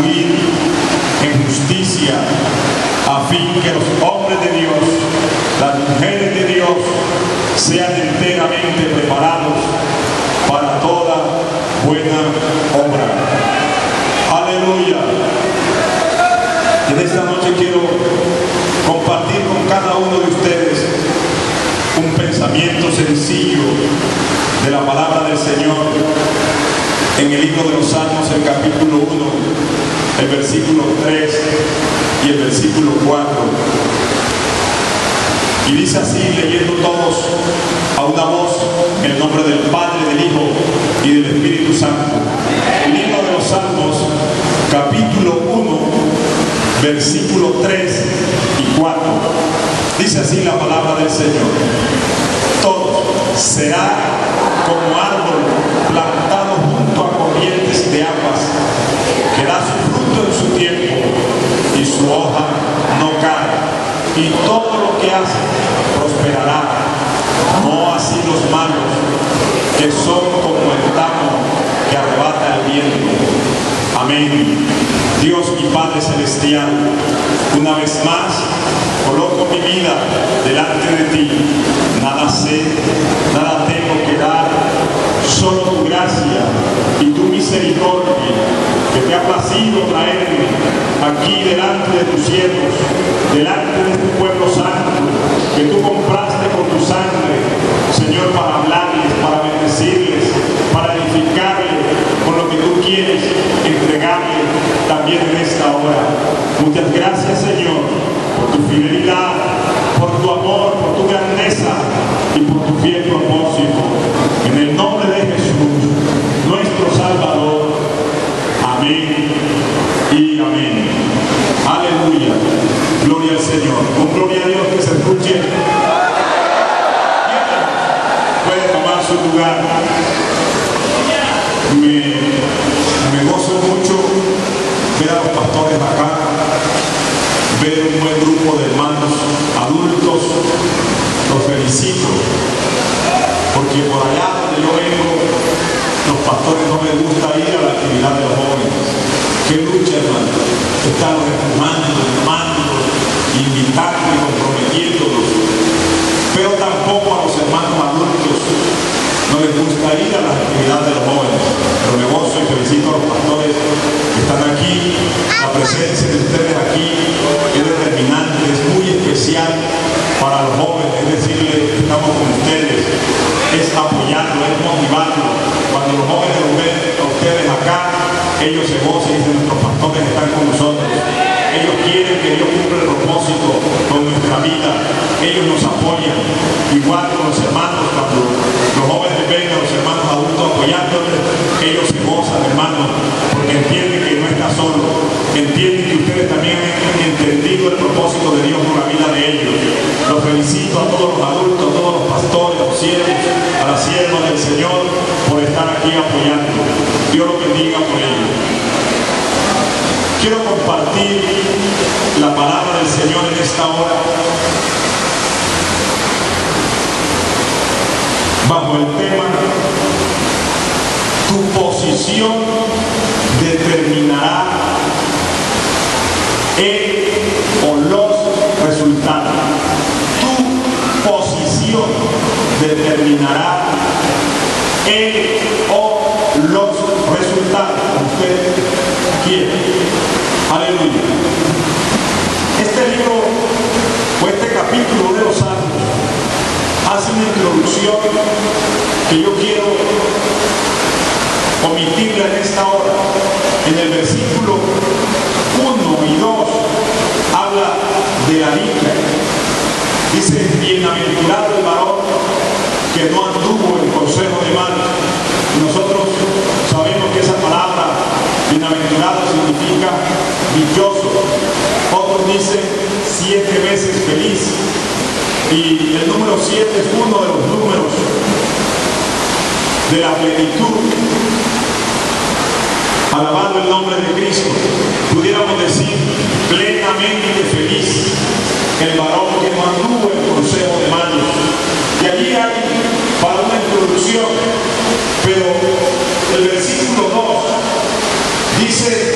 vivir en justicia, a fin que los hombres de Dios, las mujeres de Dios, sean enteramente preparados para toda buena obra. Aleluya. En esta noche quiero compartir con cada uno de ustedes un pensamiento sencillo de la palabra del Señor en el libro de los Salmos, el capítulo 1, el versículo 3 y el versículo 4. Y dice así, leyendo todos a una voz, en el nombre del Padre, del Hijo y del Espíritu Santo. El libro de los Salmos, capítulo 1, versículo 3 y 4. Dice así la palabra del Señor: todo será como árbol plantado junto a corrientes de aguas, que da su fruto en su tiempo y su hoja no cae, y todo lo que hace prosperará. No así los malos, que son como el tamo que arrebata el viento. Amén. Dios y Padre Celestial, una vez más coloco mi vida delante de ti. Nada sé, nada tengo que dar, solo tu gracia y tu misericordia, que te ha placido traerme aquí delante de tus siervos, delante de tu pueblo santo, que tú compraste con tu sangre, Señor, para hablarles, para bendecirles, para edificarles con lo que tú quieres entregarle también en esta hora. Muchas gracias, Señor, por tu fidelidad, por tu amor, por tu grandeza y por tu fiel propósito. En el nombre de Jesús, nuestro Salvador. Amén y amén. Aleluya. Gloria al Señor. Con gloria a Dios, que se escuche. Puede tomar su lugar. Me gozo mucho ver a los pastores acá, ver un buen grupo de hermanos adultos. Los felicito, porque por allá donde yo vengo, los pastores no les gusta ir a la actividad de los jóvenes. Qué lucha, hermano, están reformando, llamando, invitando y comprometiéndolos. Pero tampoco a los hermanos adultos no les gusta ir a la actividad de los jóvenes. Pero me gozo y felicito a los pastores que están aquí. La presencia de ustedes aquí es determinante, es muy especial para los jóvenes. Es decirles, estamos con ustedes, es apoyarlos, es motivarlos. Cuando los jóvenes los ven a ustedes acá, ellos se gozan y dicen: nuestros pastores están con nosotros. Ellos quieren que Dios cumpla el propósito con nuestra vida. Ellos nos apoyan. Igual con los hermanos, cuando los jóvenes ven a los hermanos adultos apoyándoles, ellos se gozan, hermanos, porque entienden que no está solo. Entienden que ustedes también han entendido el propósito de Dios con la vida de ellos. Los felicito a todos los adultos, a todos los pastores, a los siervos, a las siervas del Señor, por estar aquí apoyando. Dios los bendiga por ello. Quiero compartir la palabra del Señor en esta hora bajo el tema: tu posición determinará el o los resultados. Tu posición determinará el o los resultados. Usted quiere. Aleluya. Este libro o este capítulo de los Salmos hace una introducción que yo quiero omitirla en esta hora. En el versículo 1 y 2 habla de la dicha. Dice: bienaventurado el varón que no anduvo en consejo de malos. Nosotros sabemos que esa palabra bienaventurado significa dichoso. Otros dicen 7 veces feliz. Y el número 7 es uno de los números de la plenitud. Alabado el nombre de Cristo. Pudiéramos decir plenamente feliz el varón que no anduvo en consejo de malos. Y allí hay para una introducción, pero el versículo 2 dice: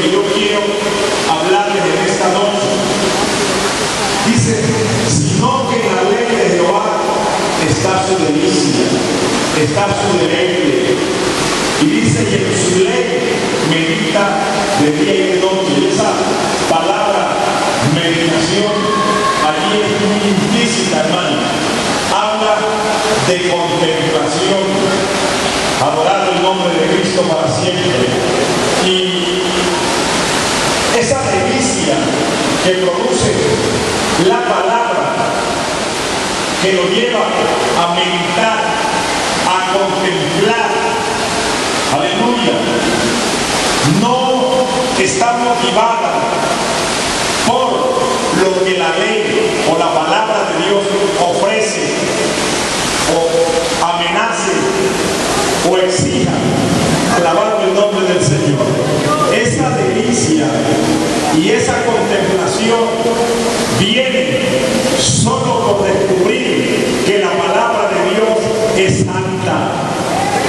que yo quiero hablarles en esta noche. Dice, sino que en la ley de Jehová está su delicia, está su deleite. Y dice, y en su ley medita de día y de noche. Y esa palabra meditación allí es muy implícita, hermano. Habla de contemplación, adorar el nombre de Cristo para siempre. Y esa delicia que produce la palabra, que lo lleva a meditar, a contemplar, aleluya, no está motivada por lo que la ley o la palabra de Dios ofrece o amenace o exija. Alabando el nombre del Señor. Esa delicia y esa contemplación viene solo por descubrir que la palabra de Dios es santa,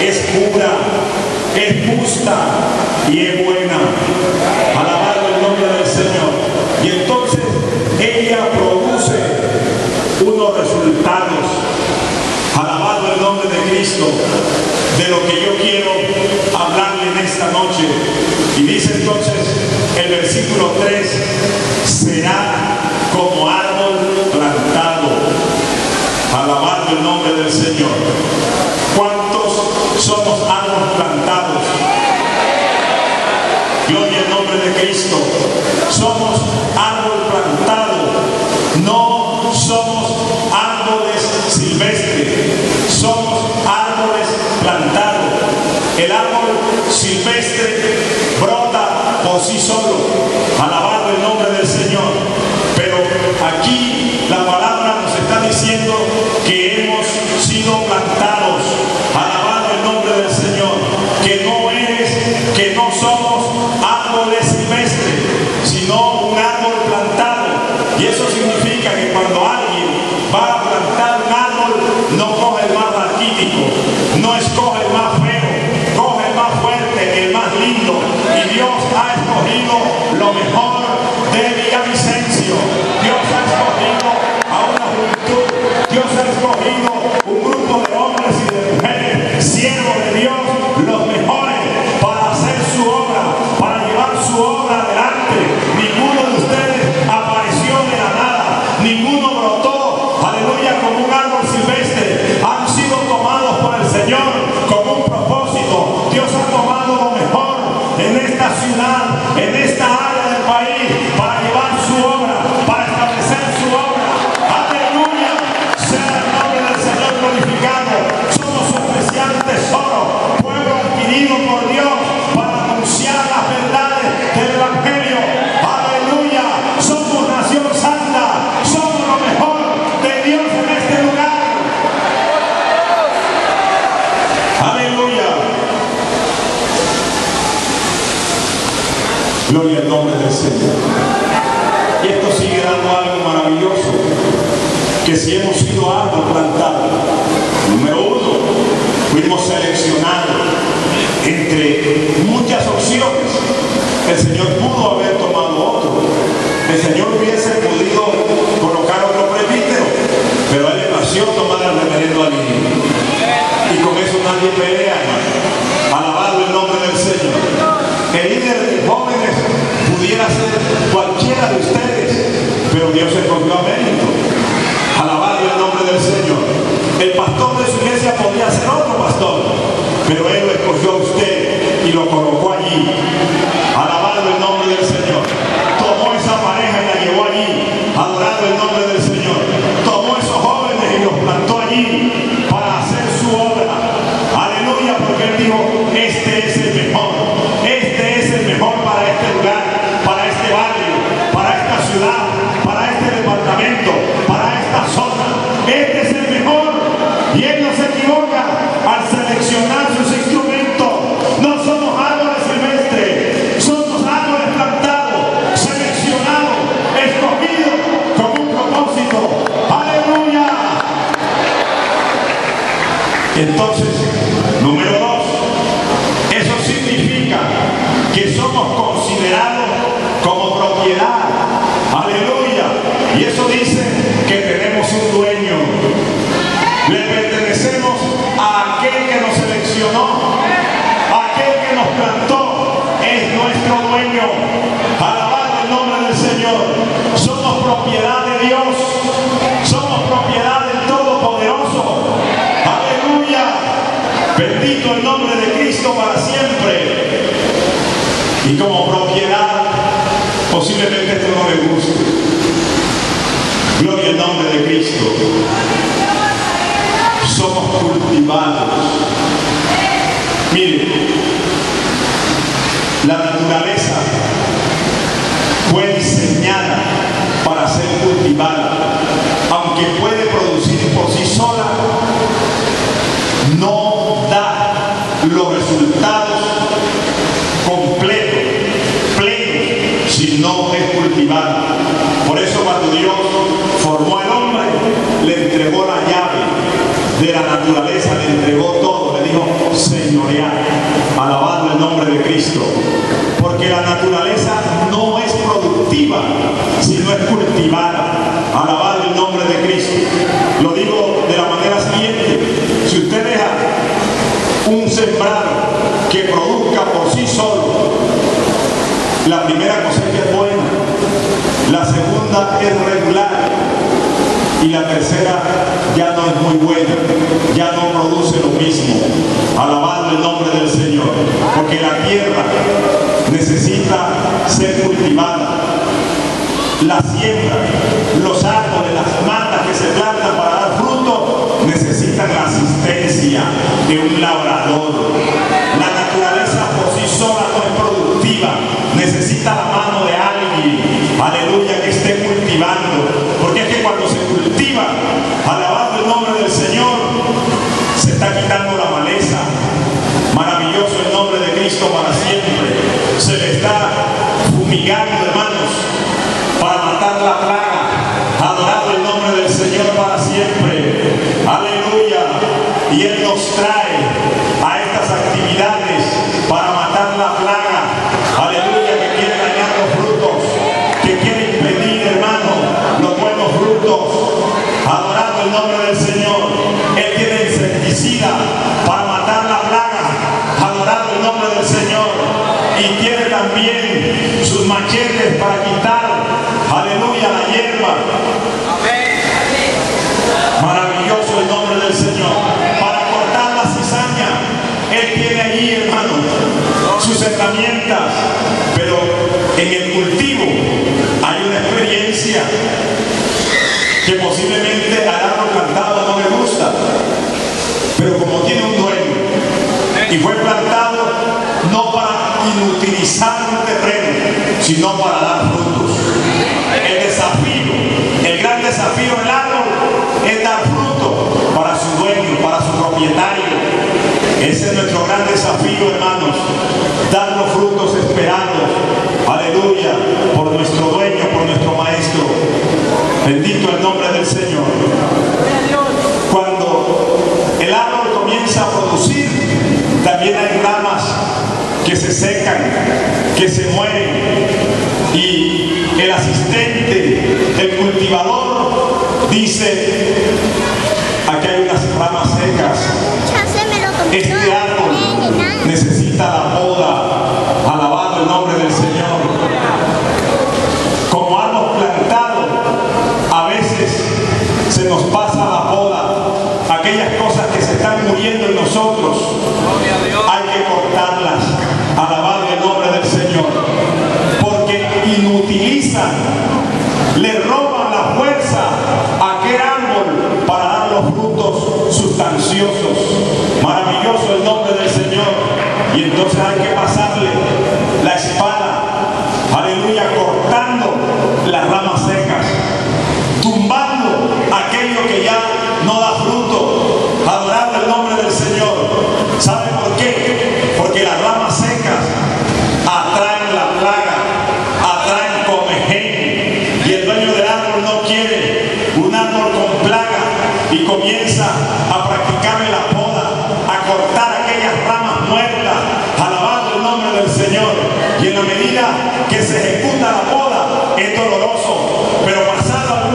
es pura, es justa y es buena. Alabando el nombre del Señor. Y entonces ella produce unos resultados. Alabado el nombre de Cristo, de lo que yo quiero hablarle en esta noche. Y dice entonces el versículo 3, será como árbol plantado. Alabado el nombre del Señor. ¿Cuántos somos árboles plantados? Gloria al nombre de Cristo. Somos árbol plantado. No somos árboles silvestres. Somos árboles plantados. El árbol silvestre brota por sí solo. Alabado el nombre del Señor. Pero aquí la palabra nos está diciendo que hemos sido plantados. Alabado el nombre del Señor. Que no somos árboles silvestres, sino un árbol plantado. Y eso significa que cuando alguien va a plantar un árbol, no coge el más raquítico, no escoge el más feo, coge el más fuerte, el más lindo. Y Dios ha escogido lo mejor de Villavicencio. Dios ha escogido a una juventud. Dios ha escogido un grupo de hombres y de mujeres, siervos de Dios, los mejores, para hacer su obra, para llevar su obra adelante. Ninguno de ustedes apareció de la nada, ninguno brotó, aleluya, como un árbol silvestre. Han sido tomados por el Señor con un propósito. Dios ha tomado lo mejor en esta ciudad, en esta área del país, para llevar su obra, para establecer su obra. Aleluya, sea el nombre del Señor glorificado. Somos su especial tesoro, pueblo adquirido por Dios para anunciar las verdades del Evangelio. Aleluya, somos nación santa, somos lo mejor de Dios en este lugar. Aleluya. Gloria al nombre del Señor. Y esto sigue dando algo maravilloso, que si hemos sido árbol plantado, número uno, fuimos seleccionados entre muchas opciones. El Señor pudo haber tomado otro. El Señor hubiese podido colocar otro presbítero, pero a él le nació tomar al reverendo Alí. Y con eso nadie pelea, hermano. Alabado el nombre del Señor. El líder de jóvenes pudiera ser cualquiera de ustedes, pero Dios escogió a mérito. Alabado el nombre del Señor. El pastor de su iglesia podría ser otro pastor, pero Él lo escogió a usted y lo colocó allí. Alabado el nombre del Señor. Tomó esa pareja y la llevó allí. Adorado el nombre del Señor. Tomó esos jóvenes y los plantó allí para hacer su obra. Aleluya, porque Él dijo, este es el mejor. Este es el mejor para este lugar, para este barrio, para esta ciudad, para este departamento, para esta zona. Este es el mejor. Y Él no se equivoca al seleccionar sus instrumentos. No somos árboles silvestres, somos árboles plantados, seleccionados, escogidos con un propósito. ¡Aleluya! Entonces, número 2, eso significa que somos considerados Y eso dice que tenemos un dueño. Le pertenecemos a aquel que nos seleccionó, a aquel que nos plantó, es nuestro dueño. Alabado el nombre del Señor. Somos propiedad de Dios, somos propiedad del Todopoderoso. Aleluya. Bendito el nombre de Cristo para siempre. Y como propiedad, posiblemente esto no le guste. Gloria al nombre de Cristo. Somos cultivados. Mire, la naturaleza fue diseñada para ser cultivada. Aunque puede producir por sí sola, no da los resultados completos, plenos, si no es cultivada. Por eso cuando Dios formó al hombre, le entregó la llave de la naturaleza, le entregó todo, le dijo señorear. Alabado el nombre de Cristo. Porque la naturaleza no es productiva si no es cultivada. Alabado el nombre de Cristo. Lo digo de la manera siguiente: si usted deja un sembrado que produzca por sí solo, la primera cosecha es buena, la segunda es regular y la tercera ya no es muy buena, ya no produce lo mismo. Alabado el nombre del Señor. Porque la tierra necesita ser cultivada. La siembra, los árboles, las matas que se plantan para dar fruto necesitan la asistencia de un labrador. La naturaleza por sí sola no es productiva, necesita la mano de alguien, aleluya, que esté cultivando. Porque es que cuando se cultiva, alabando el nombre del Señor, se está quitando la maleza. Maravilloso el nombre de Cristo para siempre. Se le está fumigando, hermanos, para matar la plaga. Adorado el nombre del Señor para siempre. Aleluya. Y Él nos trae a estas actividades para matar la plaga. Aleluya, que quiere dañar los frutos, que quiere impedir, hermano, los buenos frutos. Adorado el nombre del Señor. Él tiene insecticida para matar la plaga. Adorado el nombre del Señor. Y tiene también sus machetes para quitar, aleluya, la hierba. Maravilloso el nombre del Señor. Para cortar la cizaña, Él tiene allí, hermano, sus herramientas. Pero en el cultivo hay una experiencia que posiblemente al árbol plantado no le gusta, pero como tiene un dueño y fue plantado no para inutilizar un terreno, sino para dar frutos. El desafío, el gran desafío del árbol es dar fruto para su dueño, para su propietario. Ese es nuestro gran desafío, hermanos, dar los frutos esperados, aleluya, por nuestro dueño, por nuestro maestro. Bendito el nombre del Señor. Cuando el árbol comienza a producir, también hay ramas que se secan, que se mueren, y el asistente, el cultivador, dice: aquí hay unas ramas secas, este árbol necesita la poda. Alabado el nombre del Señor. Como árbol plantado, a veces se nos pasa la poda. Aquellas cosas que se están muriendo en nosotros, hay que cortarlas. Alabado el nombre del Señor. Porque inutilizan, le roban la fuerza a aquel árbol para dar los frutos sustanciosos. Maravilloso el nombre del Señor. Y entonces hay que pasarle la espada, aleluya, cortando las ramas secas, tumbando aquello que ya no da fruto. Adorando el nombre del Señor. ¿Sabe por qué? Porque las ramas secas atraen la plaga, atraen comején, y el dueño del árbol no quiere un árbol con plaga, y comienza a practicarle la poda, a cortar aquellas ramas muertas. Alabando el nombre del Señor. Y en la medida que se ejecuta la poda, es doloroso, pero pasado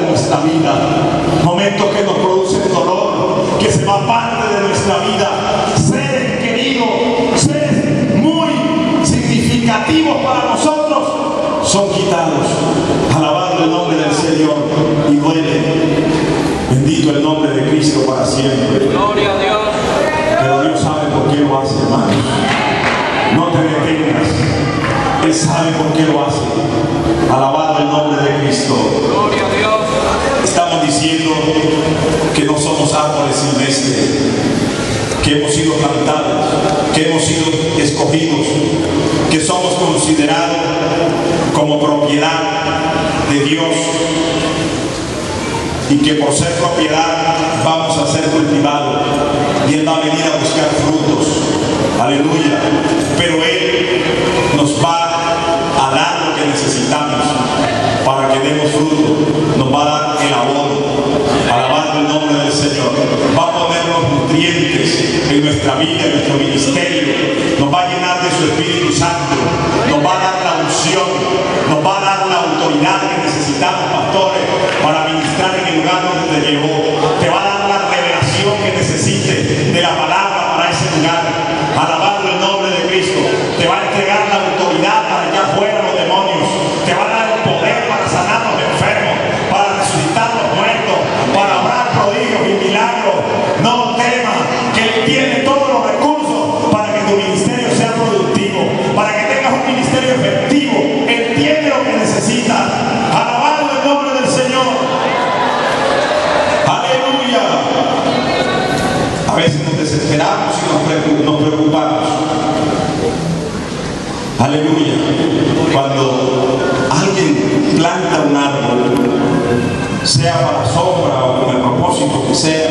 de nuestra vida, momentos que nos producen dolor, que se va parte de nuestra vida, seres queridos, seres muy significativos para nosotros, son quitados. Alabado el nombre del Señor, y duele. Bendito el nombre de Cristo para siempre. Gloria a Dios. Pero Dios sabe por qué lo hace, hermanos. No te detengas. Él sabe por qué lo hace. Alabado el nombre de Cristo. Gloria a Dios. Estamos diciendo que no somos árboles silvestres, que hemos sido plantados, que hemos sido escogidos, que somos considerados como propiedad de Dios, y que por ser propiedad vamos a ser cultivados, y Él va a venir a buscar frutos. Aleluya. Pero Él nos va a dar lo que necesitamos para que demos fruto. Nos va a dar el abono. Alabando el nombre del Señor. Va a poner los nutrientes en nuestra vida, en nuestro ministerio. Nos va a llenar de su Espíritu Santo. Nos va a dar la unción. Nos va a dar la autoridad que necesitamos, pastores, para ministrar en el lugar donde te llevó. Te va a dar la revelación que necesites de la palabra para ese lugar. Alabando el nombre de Cristo. Te va a entregar la autoridad para echar fuera los demonios. Te va a dar el poder para sanar los enfermos, para resucitar los muertos, para obrar prodigios y milagros. No temas, que Él tiene todos los recursos para que tu ministerio sea productivo, para que tengas un ministerio efectivo. Él tiene lo que necesitas. Alabando el nombre del Señor. Aleluya. A veces nos desesperamos y nos preocupamos. Aleluya. Cuando alguien planta un árbol, sea para sombra o con el propósito que sea,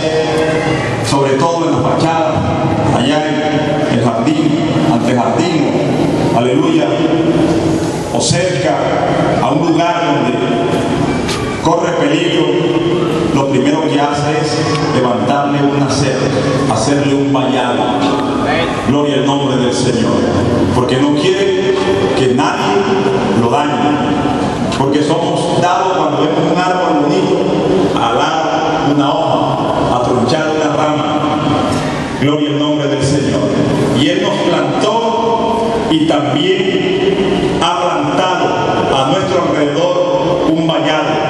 sobre todo en la fachada, allá en el jardín, ante el jardín, aleluya, o cerca a un lugar donde corre peligro, lo primero que hace es levantarle una cerca, hacerle un vallado. Gloria al nombre del Señor, porque no quiere que nadie lo dañe, porque somos dados cuando vemos un árbol bonito a alar una hoja, a tronchar una rama. Gloria al nombre del Señor. Y Él nos plantó y también ha plantado a nuestro alrededor un vallado.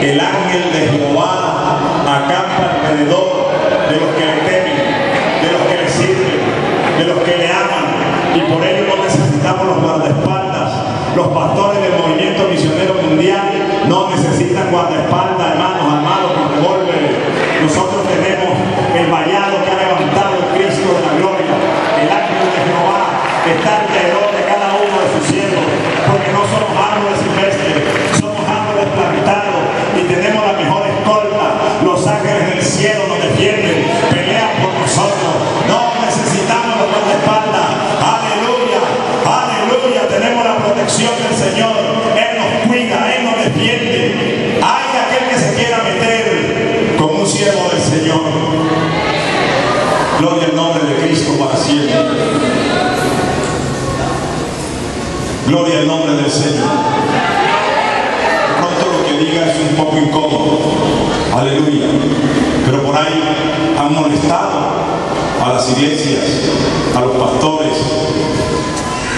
El ángel de Jehová acampa alrededor de los que le temen, de los que le sirven, de los que le aman, y por ello no necesitamos los guardaespaldas. Los pastores del movimiento misionero mundial no necesitan guardaespaldas, hermanos armados con revólveres. Nosotros tenemos el vallado que ha levantado el Cristo de la gloria. El ángel de Jehová está alrededor de cada uno de sus siervos, porque no somos árboles silvestres, somos árboles plantados y tenemos la mejor escolta. Los ángeles del cielo nos defienden, pelean por nosotros. No necesitamos los guardaespaldas. Aleluya, aleluya. Tenemos la protección del Señor. Él nos cuida, Él nos defiende. Hay aquel que se quiera meter con un siervo del Señor. Gloria al nombre de Cristo para siempre. Gloria al nombre del Señor. Pronto lo que diga es un poco incómodo. Aleluya. Pero por ahí han molestado a las iglesias, a los pastores,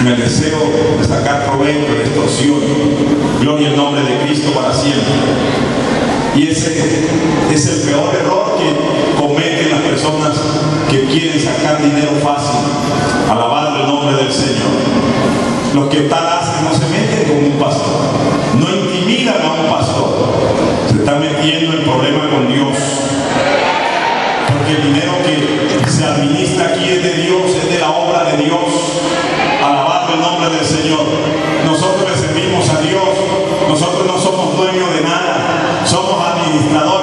en el deseo de sacar provecho de extorsión. Gloria al nombre de Cristo para siempre. Y ese es el peor error que cometen las personas que quieren sacar dinero fácil. Alabado el nombre del Señor. Los que tal hacen no se meten con un pastor, no intimidan a un pastor, se están metiendo en problemas con Dios. Porque el dinero que se administra aquí es de Dios, es de la obra de Dios. Alabado el nombre del Señor. Nosotros le servimos a Dios, nosotros no somos dueños de nada, somos administradores